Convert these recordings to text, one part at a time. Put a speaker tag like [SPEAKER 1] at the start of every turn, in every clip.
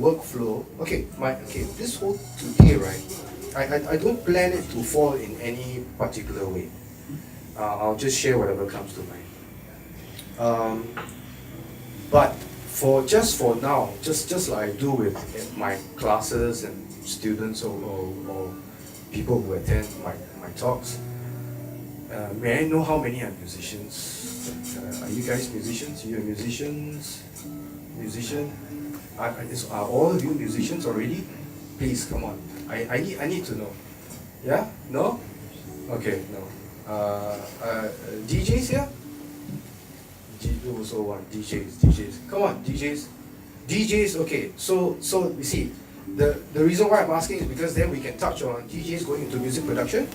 [SPEAKER 1] workflow, this whole today, right? I don't plan it to fall in any particular way. I'll just share whatever comes to mind. But for now, just like I do with my classes and students or people who attend my talks, may I know how many are musicians? Are you guys musicians? You're musicians? Musician? Are all of you musicians already? Please, come on. I need to know. Yeah? No? Okay, no. DJs here? Also one. DJs. Come on, DJs. DJs, okay. So you see, the reason why I'm asking is because then we can touch on DJs going into music production,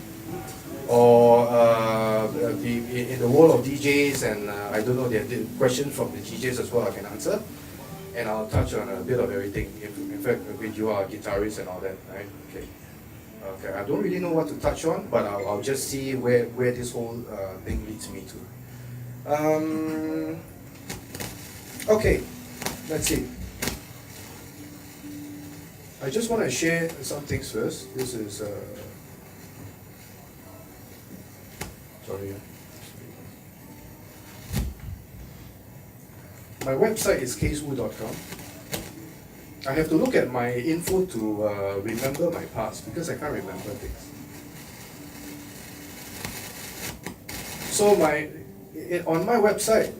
[SPEAKER 1] or in the world of DJs, and I don't know, there are questions from the DJs as well I can answer, and I'll touch on a bit of everything. In fact, with you are a guitarist and all that, right? Okay, I don't really know what to touch on, but I'll just see where this whole thing leads me to. Okay, let's see. I just want to share some things first. This is sorry. My website is casewu.com. I have to look at my info to remember my past because I can't remember things. So on my website,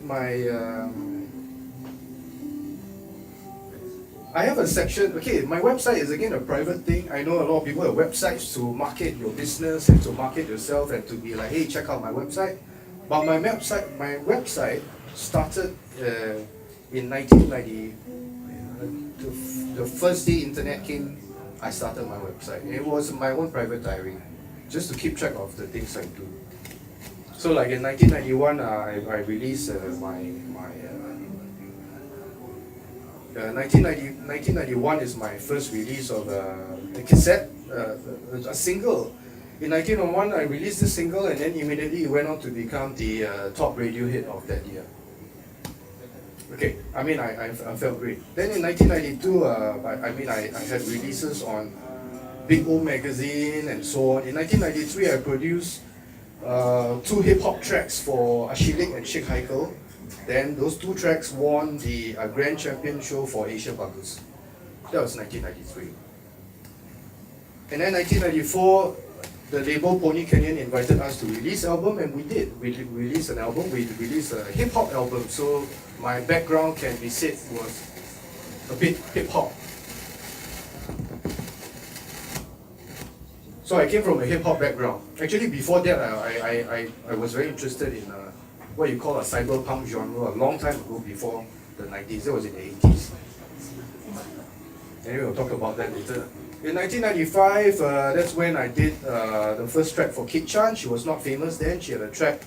[SPEAKER 1] I have a section. Okay, my website is again a private thing. I know a lot of people have websites to market your business and to market yourself and to be like, hey, check out my website. But my website started in 1990. The first day internet came, I started my website. It was my own private diary, just to keep track of the things I do. So like in 1991, I released 1991 is my first release of a cassette, a single. In 1991, I released the single, and then immediately it went on to become the top radio hit of that year. Okay, I mean, I felt great. Then in 1992, I had releases on Big O Magazine and so on. In 1993, I produced 2 hip-hop tracks for Ashilik and Sheikh Haikal. Then those 2 tracks won the Grand Champion show for Asia Bagus. That was 1993. And then 1994, the label Pony Canyon invited us to release an album, and we did. We released an album. We released a hip-hop album. So my background can be said was a bit hip-hop. So I came from a hip-hop background. Actually, before that, I was very interested in what you call a cyberpunk genre a long time ago, before the 90s. That was in the 80s. Anyway, we'll talk about that later. In 1995, that's when I did the first track for Kit Chan. She was not famous then. She had a track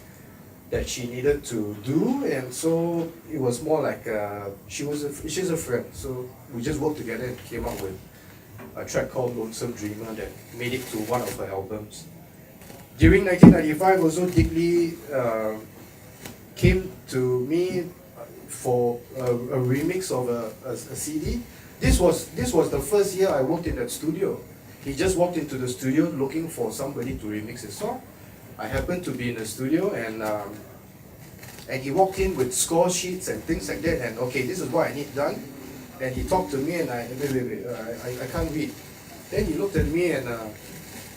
[SPEAKER 1] that she needed to do, and so it was more like she's a friend. So we just worked together and came up with a track called Lonesome Dreamer that made it to one of her albums. During 1995, also Dick Lee came to me for a remix of a CD. This was the first year I worked in that studio. He just walked into the studio looking for somebody to remix his song. I happened to be in the studio, and he walked in with score sheets and things like that, and okay, this is what I need done. And he talked to me, and I can't read. Then he looked at me and,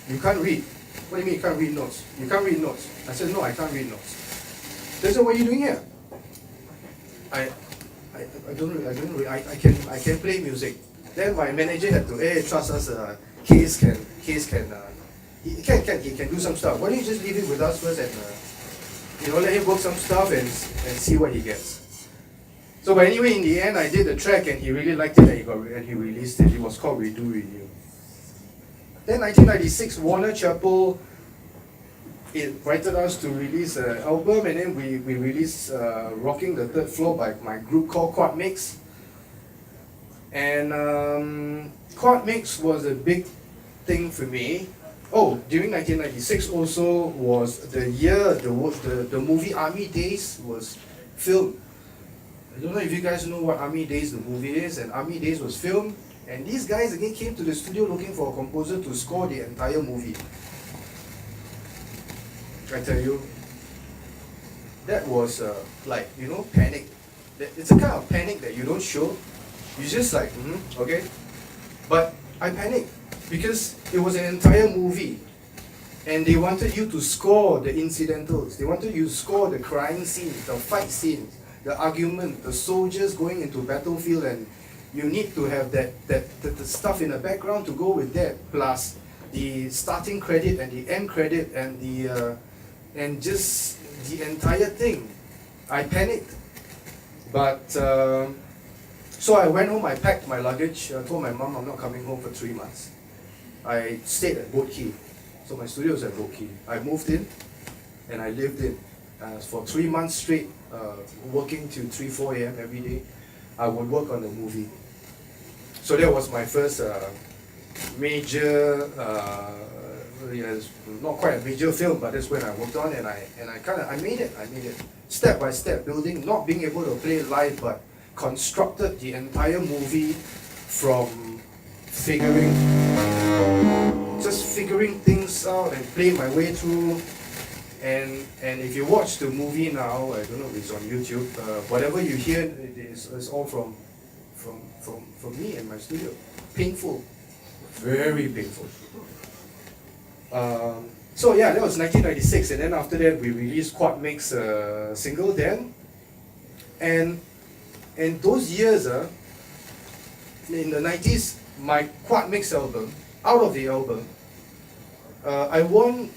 [SPEAKER 1] you can't read. What do you mean you can't read notes? You can't read notes. I said, no, I can't read notes. They said, what are you doing here? I can play music. Then my manager had to, trust us, Case can do some stuff. Why don't you just leave it with us first and let him work some stuff and see what he gets. So but anyway, in the end, I did the track and he really liked it, and he released it. It was called Redo Renew. Then 1996, Warner Chappell invited us to release an album, and then we released Rocking the Third Floor by my group called Quad Mix. And Quad Mix was a big thing for me. Oh, during 1996 also was the year the movie Army Days was filmed. I don't know if you guys know what Army Days the movie is, and Army Days was filmed And these guys again came to the studio looking for a composer to score the entire movie. I tell you, that was like, you know, panic. It's a kind of panic that you don't show. You just like, okay. But I panicked because it was an entire movie. And they wanted you to score the incidentals. They wanted you to score the crying scenes, the fight scenes, the argument, the soldiers going into battlefield, and you need to have the stuff in the background to go with that, plus the starting credit and the end credit and the and just the entire thing. I panicked, but so I went home. I packed my luggage. I told my mom I'm not coming home for 3 months. I stayed at Boat Quay. So my studio was at Boat Quay. I moved in and I lived in for 3 months straight, working till 3-4 a.m. every day. I would work on the movie. So that was my first major, not quite a major film, but that's when I worked on, and I made it. I made it step by step, building, not being able to play live, but constructed the entire movie from figuring things out and play my way through. And if you watch the movie now, I don't know if it's on YouTube, whatever you hear is all from me and my studio. Painful, very painful. So yeah, that was 1996, and then after that we released Quad Mix single then. And those years, in the 90s, my Quad Mix album, out of the album, I won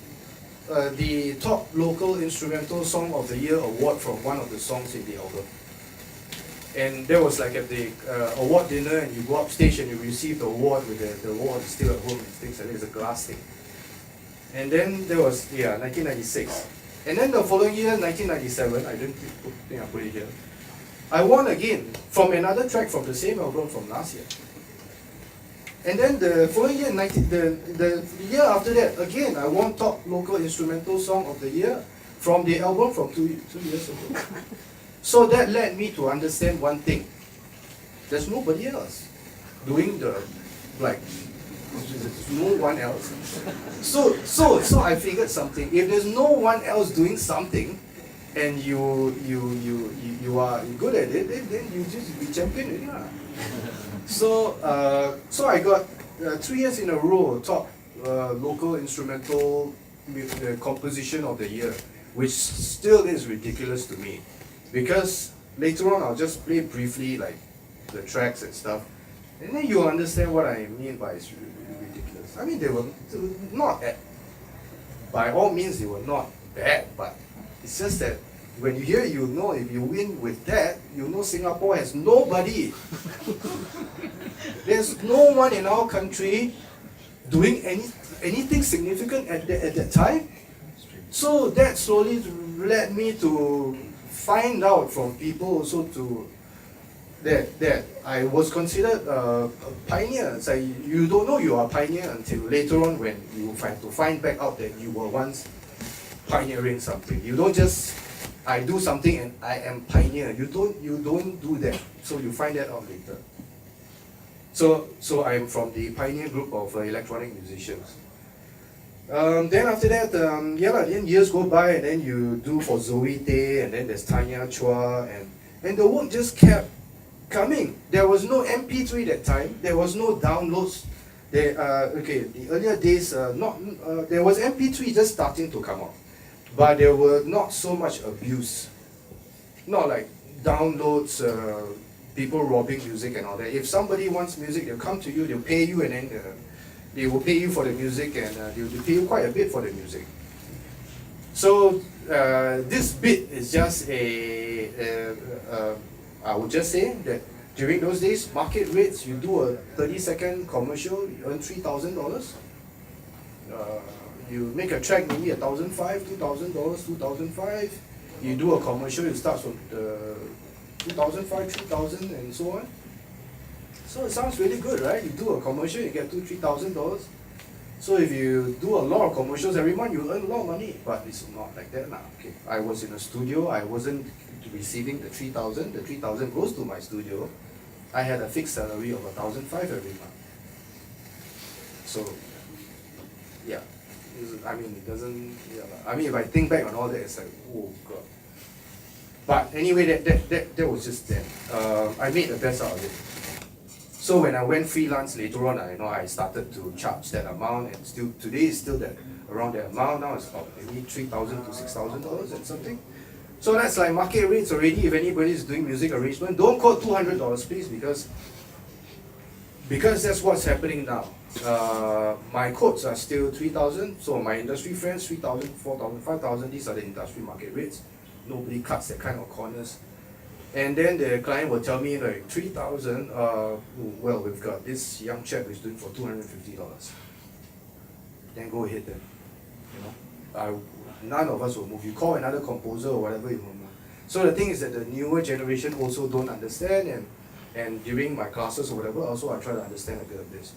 [SPEAKER 1] the top local instrumental song of the year award from one of the songs in the album. And that was like at the award dinner, and you go upstage and you receive the award with the award is still at home and things like that. It's a glass thing. And then there was 1996. And then the following year, 1997, I didn't think I put it here. I won again from another track from the same album from last year. And then the following year, the year after that, again, I won top local instrumental song of the year from the album from two years ago. So that led me to understand one thing. There's nobody else doing there's no one else. So I figured something. If there's no one else doing something, and you are good at it, then you just be champion already. So I got 3 years in a row top local instrumental composition of the year, which still is ridiculous to me, because later on I'll just play briefly like the tracks and stuff, and then you'll understand what I mean by it's ridiculous. I mean, they were not by all means they were not bad, but it's just that when you hear, you know, if you win with that, you know Singapore has nobody. There's no one in our country doing anything significant at that time. So that slowly led me to find out from people also that I was considered a pioneer. It's like you don't know you are a pioneer until later on when you find back out that you were once pioneering something. You don't just I do something and I am pioneer. You don't do that. So you find that out later. So I'm from the pioneer group of electronic musicians. Then after that, then years go by, and then you do for Zoe Tay, and then there's Tanya Chua, and the work just kept coming. There was no MP3 that time. There was no downloads. The earlier days, there was MP3 just starting to come out, but there were not so much abuse. Not like downloads, people robbing music and all that. If somebody wants music, they'll come to you, they'll pay you, and then they will pay you for the music, and they'll pay you quite a bit for the music. So this bit is just I would just say that during those days, market rates, you do a 30-second commercial, you earn $3,000. You make a track maybe $1,500, $2,000, $2,500. You do a commercial, it starts from $2,500, $3,000, and so on. So it sounds really good, right? You do a commercial, you get $2,000, $3,000. So if you do a lot of commercials every month, you earn a lot of money. But it's not like that now. Okay, I was in a studio, I wasn't receiving the $3,000. The $3,000 goes to my studio. I had a fixed salary of 1,500 every month. So, yeah, I mean, it doesn't, yeah, I mean, if I think back on all that, it's like, oh God. But anyway, that was just then. I made the best out of it. So when I went freelance later on, I started to charge that amount, and still today is still that around that amount. Now it's about maybe $3,000 to $6,000 and something. So that's like market rates already. If anybody is doing music arrangement, don't quote $200 please, because that's what's happening now. My quotes are still 3,000. So my industry friends 3,000, 4,000, 5,000. These are the industry market rates. Nobody cuts that kind of corners. And then the client will tell me like 3,000. Well, we've got this young chap who's doing for $250. Then go ahead then. None of us will move. You call another composer or whatever, you will move. So the thing is that the newer generation also don't understand, and during my classes or whatever, also I try to understand a bit of this.